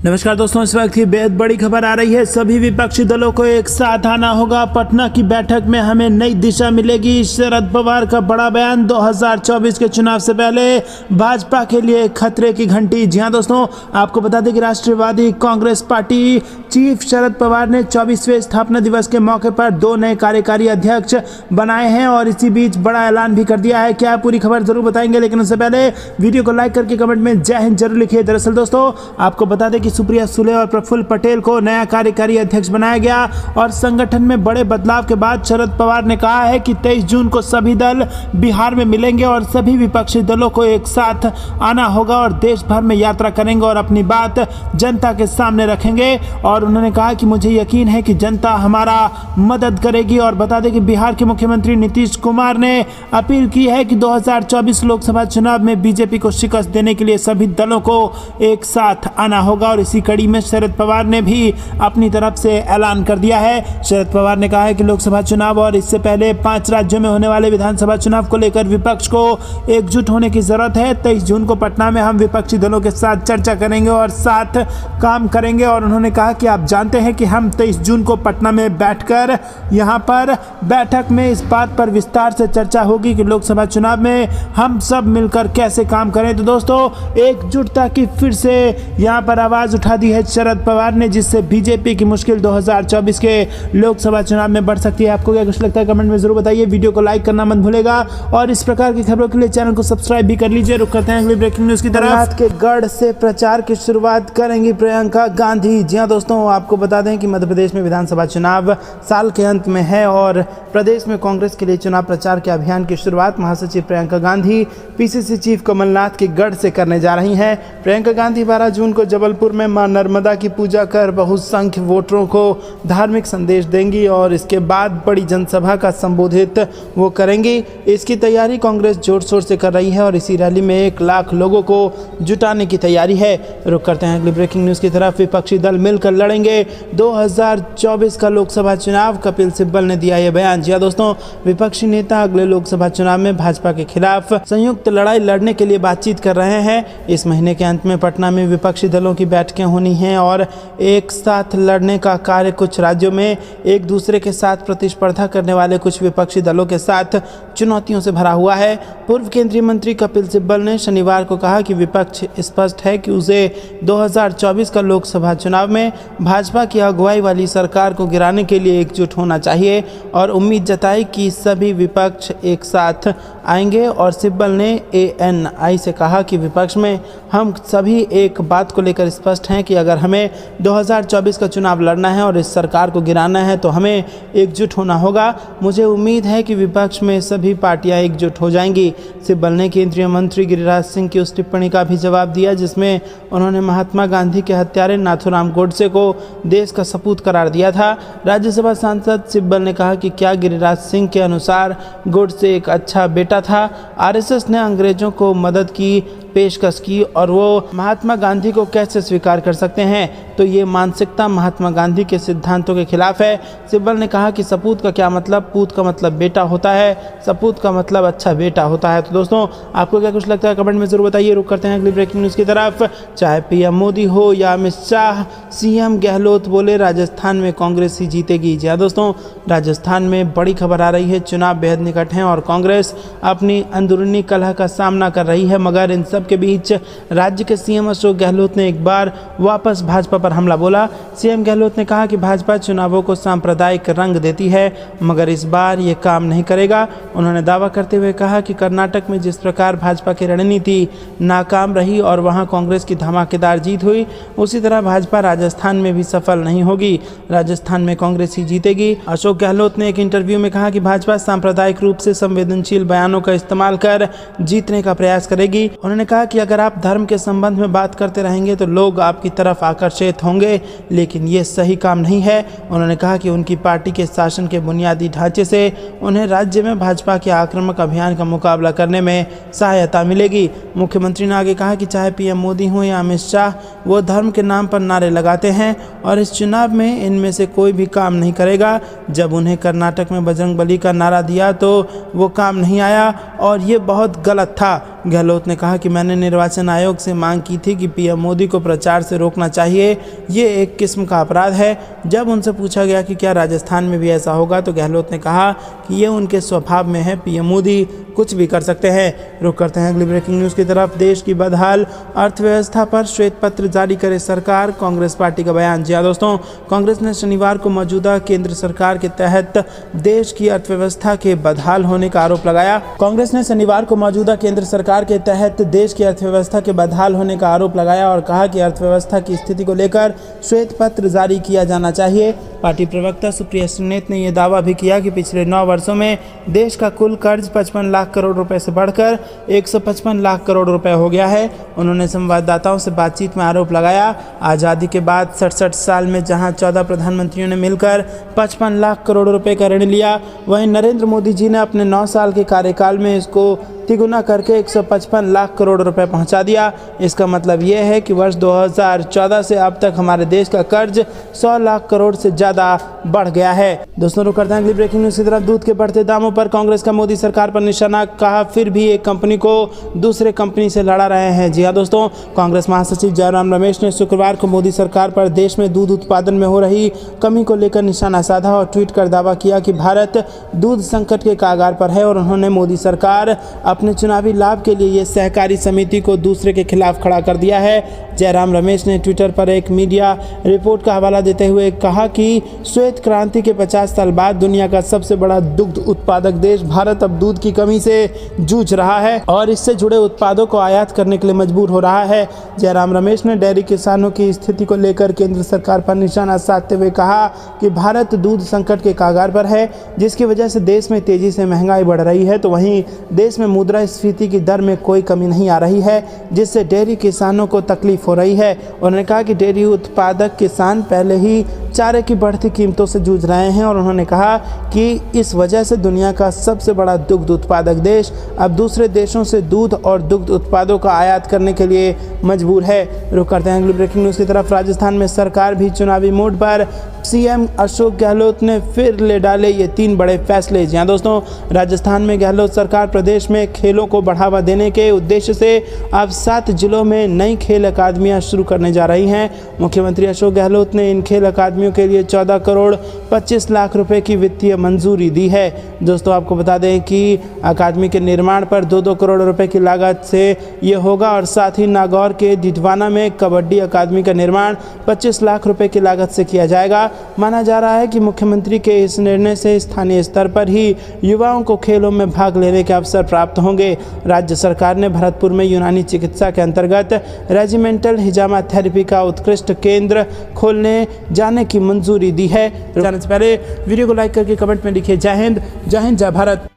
नमस्कार दोस्तों, इस वक्त की बेहद बड़ी खबर आ रही है। सभी विपक्षी दलों को एक साथ आना होगा। पटना की बैठक में हमें नई दिशा मिलेगी। शरद पवार का बड़ा बयान। 2024 के चुनाव से पहले भाजपा के लिए खतरे की घंटी। जी हां दोस्तों, आपको बता दें कि राष्ट्रवादी कांग्रेस पार्टी चीफ शरद पवार ने 24वें स्थापना दिवस के मौके पर 2 नए कार्यकारी अध्यक्ष बनाए हैं और इसी बीच बड़ा ऐलान भी कर दिया है। क्या पूरी खबर जरूर बताएंगे, लेकिन उससे पहले वीडियो को लाइक करके कमेंट में जय हिंद जरूर लिखिए। दरअसल दोस्तों, आपको बता दें कि सुप्रिया सुले और प्रफुल्ल पटेल को नया कार्यकारी अध्यक्ष बनाया गया और संगठन में बड़े बदलाव के बाद शरद पवार ने कहा है कि 23 जून को सभी दल बिहार में मिलेंगे और सभी विपक्षी दलों को एक साथ आना होगा और देश भर में यात्रा करेंगे और अपनी बात जनता के सामने रखेंगे। और उन्होंने कहा कि मुझे यकीन है कि जनता हमारा मदद करेगी। और बता दें कि बिहार के मुख्यमंत्री नीतीश कुमार ने अपील की है कि 2024 लोकसभा चुनाव में बीजेपी को शिकस्त देने के लिए सभी दलों को एक साथ आना होगा। और इसी कड़ी में शरद पवार ने भी अपनी तरफ से ऐलान कर दिया है। शरद पवार ने कहा है कि लोकसभा चुनाव और इससे पहले 5 राज्यों में होने वाले विधानसभा चुनाव को लेकर विपक्ष को एकजुट होने की जरूरत है। 23 जून को पटना में हम विपक्षी दलों के साथ चर्चा करेंगे और साथ काम करेंगे। और उन्होंने कहा कि आप जानते हैं कि हम 23 जून को पटना में बैठकर यहाँ पर बैठक में इस बात पर विस्तार से चर्चा होगी कि लोकसभा चुनाव में हम सब मिलकर कैसे काम करें। तो दोस्तों, एकजुटता की फिर से यहाँ पर आवाज उठा दी है शरद पवार ने, जिससे बीजेपी की मुश्किल 2024 के लोकसभा चुनाव में बढ़ सकती है। आपको क्या कुछ लगता है कमेंट में जरूर बताइए। वीडियो को लाइक करना मत भूलेगा और इस प्रकार की खबरों के लिए चैनल को सब्सक्राइब भी कर लीजिए। रुक करते हैं अगली ब्रेकिंग न्यूज की तरफ। रात के गढ़ से प्रचार की शुरुआत करेंगी प्रियंका गांधी। जी हां दोस्तों, आपको बता दें कि मध्य प्रदेश में विधानसभा चुनाव साल के अंत में है और प्रदेश में कांग्रेस के लिए चुनाव प्रचार के अभियान की शुरुआत महासचिव प्रियंका गांधी पीसीसी चीफ कमलनाथ के गढ़ से करने जा रही हैं। प्रियंका गांधी 12 जून को जबलपुर में मां नर्मदा की पूजा कर बहुसंख्य वोटरों को धार्मिक संदेश देंगी और इसके बाद बड़ी जनसभा का संबोधित वो करेंगी। इसकी तैयारी कांग्रेस जोर शोर से कर रही है और इसी रैली में 1 लाख लोगों को जुटाने की तैयारी है। रुक करते हैं अगली ब्रेकिंग न्यूज की तरफ। विपक्षी दल मिलकर लड़ेंगे 2024 का लोकसभा चुनाव। कपिल सिब्बल ने दिया यह बयान। जी दोस्तों, विपक्षी नेता अगले लोकसभा चुनाव में भाजपा के खिलाफ संयुक्त लड़ाई लड़ने के लिए बातचीत कर रहे हैं। इस महीने के अंत में पटना में विपक्षी दलों की बैठकें होनी हैं और एक साथ लड़ने का कार्य कुछ राज्यों में एक दूसरे के साथ प्रतिस्पर्धा करने वाले कुछ विपक्षी दलों के साथ चुनौतियों से भरा हुआ है। पूर्व केंद्रीय मंत्री कपिल सिब्बल ने शनिवार को कहा कि विपक्ष स्पष्ट है कि उसे 2024 का लोकसभा चुनाव में भाजपा की अगुवाई वाली सरकार को गिराने के लिए एकजुट होना चाहिए और उम्मीद जताई कि सभी विपक्ष एक साथ आएंगे। और सिब्बल ने ANI से कहा कि विपक्ष में हम सभी एक बात को लेकर स्पष्ट हैं कि अगर हमें 2024 का चुनाव लड़ना है और इस सरकार को गिराना है तो हमें एकजुट होना होगा। मुझे उम्मीद है कि विपक्ष में सभी पार्टियां एकजुट हो जाएंगी। सिब्बल ने केंद्रीय मंत्री गिरिराज सिंह की उस टिप्पणी का भी जवाब दिया जिसमें उन्होंने महात्मा गांधी के हत्यारे नाथूराम गोडसे को देश का सपूत करार दिया था। राज्यसभा सांसद सिब्बल ने कहा कि क्या गिरिराज सिंह के अनुसार गोडसे एक अच्छा बेटा था। RSS ने अंग्रेजों को मदद की पेशकश की और वो महात्मा गांधी को कैसे स्वीकार कर सकते हैं। तो ये मानसिकता महात्मा गांधी के सिद्धांतों के खिलाफ है। सिब्बल ने कहा कि सपूत का क्या मतलब, पूत का मतलब बेटा होता है, सपूत का मतलब अच्छा बेटा होता है। तो दोस्तों, आपको क्या कुछ लगता है कमेंट में जरूर बताइए। रुक करते हैं अगली ब्रेकिंग न्यूज़ की तरफ। चाहे PM मोदी हो या अमित शाह, CM गहलोत बोले राजस्थान में कांग्रेस ही जीतेगी। जी हाँ दोस्तों, राजस्थान में बड़ी खबर आ रही है। चुनाव बेहद निकट हैं और कांग्रेस अपनी अंदरूनी कलह का सामना कर रही है, मगर इन सब के बीच राज्य के CM अशोक गहलोत ने एक बार वापस भाजपा पर हमला बोला। CM गहलोत ने कहा कि भाजपा चुनावों को सांप्रदायिक रंग देती है मगर इस बार ये काम नहीं करेगा। उन्होंने दावा करते हुए कहा कि कर्नाटक में जिस प्रकार भाजपा की रणनीति नाकाम रही और वहां कांग्रेस की धमाकेदार जीत हुई, उसी तरह भाजपा राजस्थान में भी सफल नहीं होगी। राजस्थान में कांग्रेस ही जीतेगी। अशोक गहलोत ने एक इंटरव्यू में कहा कि भाजपा सांप्रदायिक रूप से संवेदनशील बयानों का इस्तेमाल कर जीतने का प्रयास करेगी। उन्होंने कहा कि अगर आप धर्म के संबंध में बात करते रहेंगे तो लोग आपकी तरफ आकर्षित होंगे, लेकिन ये सही काम नहीं है। उन्होंने कहा कि उनकी पार्टी के शासन के बुनियादी ढांचे से उन्हें राज्य में भाजपा के आक्रामक अभियान का मुकाबला करने में सहायता मिलेगी। मुख्यमंत्री ने आगे कहा कि चाहे PM मोदी हो या अमित शाह, वो धर्म के नाम पर नारे लगाते हैं और इस चुनाव में इनमें से कोई भी काम नहीं करेगा। जब उन्हें कर्नाटक में बजरंगबली का नारा दिया तो वो काम नहीं आया और ये बहुत गलत था। गहलोत ने कहा कि मैंने निर्वाचन आयोग से मांग की थी कि पीएम मोदी को प्रचार से रोकना चाहिए, ये एक किस्म का अपराध है। जब उनसे पूछा गया कि क्या राजस्थान में भी ऐसा होगा तो गहलोत ने कहा कि ये उनके स्वभाव में है, पीएम मोदी कुछ भी कर सकते हैं। रुक करते हैं अगली ब्रेकिंग न्यूज़ की तरफ। देश की बदहाल अर्थव्यवस्था पर श्वेत पत्र जारी करे सरकार, कांग्रेस पार्टी का बयान। जी हाँ दोस्तों, कांग्रेस ने शनिवार को मौजूदा केंद्र सरकार के तहत देश की अर्थव्यवस्था के बदहाल होने का आरोप लगाया। कांग्रेस ने शनिवार को मौजूदा केंद्र सरकार के तहत देश की अर्थव्यवस्था के बदहाल होने का आरोप लगाया और कहा कि अर्थव्यवस्था की स्थिति को लेकर श्वेत पत्र जारी किया जाना चाहिए। पार्टी प्रवक्ता सुप्रिया श्रीनेत ने यह दावा भी किया कि पिछले 9 वर्षों में देश का कुल कर्ज 55 लाख करोड़ रुपए से बढ़कर 155 लाख करोड़ रुपए हो गया है। उन्होंने संवाददाताओं से बातचीत में आरोप लगाया, आज़ादी के बाद 67 साल में जहां 14 प्रधानमंत्रियों ने मिलकर 55 लाख करोड़ रुपए का ऋण लिया, वहीं नरेंद्र मोदी जी ने अपने 9 साल के कार्यकाल में इसको तिगुना करके 155 लाख करोड़ रुपए पहुंचा दिया। इसका मतलब यह है कि वर्ष 2014 से अब तक हमारे देश का कर्ज 100 लाख करोड़ से ज़्यादा बढ़ गया है। दोस्तों रुक करते हैं अगली ब्रेकिंग न्यूज़ की तरफ। दूध के बढ़ते दामों पर कांग्रेस का मोदी सरकार पर निशाना, कहा फिर भी एक कंपनी को दूसरे कंपनी से लड़ा रहे हैं। जी हाँ दोस्तों, कांग्रेस महासचिव जयराम रमेश ने शुक्रवार को मोदी सरकार पर देश में दूध उत्पादन में हो रही कमी को लेकर निशाना साधा और ट्वीट कर दावा किया कि भारत दूध संकट के कगार पर है और उन्होंने मोदी सरकार अपने चुनावी लाभ के लिए ये सहकारी समिति को दूसरे के खिलाफ खड़ा कर दिया है। जयराम रमेश ने ट्विटर पर एक मीडिया रिपोर्ट का हवाला देते हुए कहा कि श्वेत क्रांति के 50 साल बाद दुनिया का सबसे बड़ा दुग्ध उत्पादक देश भारत अब दूध की कमी से जूझ रहा है और इससे जुड़े उत्पादों को आयात करने के लिए मजबूर हो रहा है। जयराम रमेश ने डेयरी किसानों की स्थिति को लेकर केंद्र सरकार पर निशाना साधते हुए कहा कि भारत दूध संकट के कगार पर है, जिसकी वजह से देश में तेजी से महंगाई बढ़ रही है, तो वहीं देश में मुद्रास्फीति की दर में कोई कमी नहीं आ रही है, जिससे डेयरी किसानों को तकलीफ हो रही है। उन्होंने कहा कि डेयरी उत्पादक किसान पहले ही चारे की बढ़ती कीमतों से जूझ रहे हैं और उन्होंने कहा कि इस वजह से दुनिया का सबसे बड़ा दुग्ध उत्पादक देश अब दूसरे देशों से दूध और दुग्ध उत्पादों का आयात करने के लिए मजबूर है। रुक करते हैं अगली ब्रेकिंग न्यूज़ की तरफ। राजस्थान में सरकार भी चुनावी मोड पर, सीएम अशोक गहलोत ने फिर ले डाले ये 3 बड़े फैसले। जी हाँ दोस्तों, राजस्थान में गहलोत सरकार प्रदेश में खेलों को बढ़ावा देने के उद्देश्य से अब 7 जिलों में नई खेल अकादमियां शुरू करने जा रही हैं। मुख्यमंत्री अशोक गहलोत ने इन खेल अकादमियों के लिए 14 करोड़ 25 लाख रुपए की वित्तीय मंजूरी दी है। दोस्तों आपको बता दें कि अकादमी के निर्माण पर 2-2 करोड़ रुपए की लागत से ये होगा और साथ ही नागौर के डिडवाना में कबड्डी अकादमी का निर्माण 25 लाख रुपए की लागत से किया जाएगा। माना जा रहा है कि मुख्यमंत्री के इस निर्णय से स्थानीय स्तर पर ही युवाओं को खेलों में भाग लेने के अवसर प्राप्त होंगे। राज्य सरकार ने भरतपुर में यूनानी चिकित्सा के अंतर्गत रेजिमेंटल हिजामा थेरेपी का उत्कृष्ट केंद्र खोलने जाने की मंजूरी दी है। जाने से पहले वीडियो को लाइक करके कमेंट में लिखिए जय हिंद, जय भारत।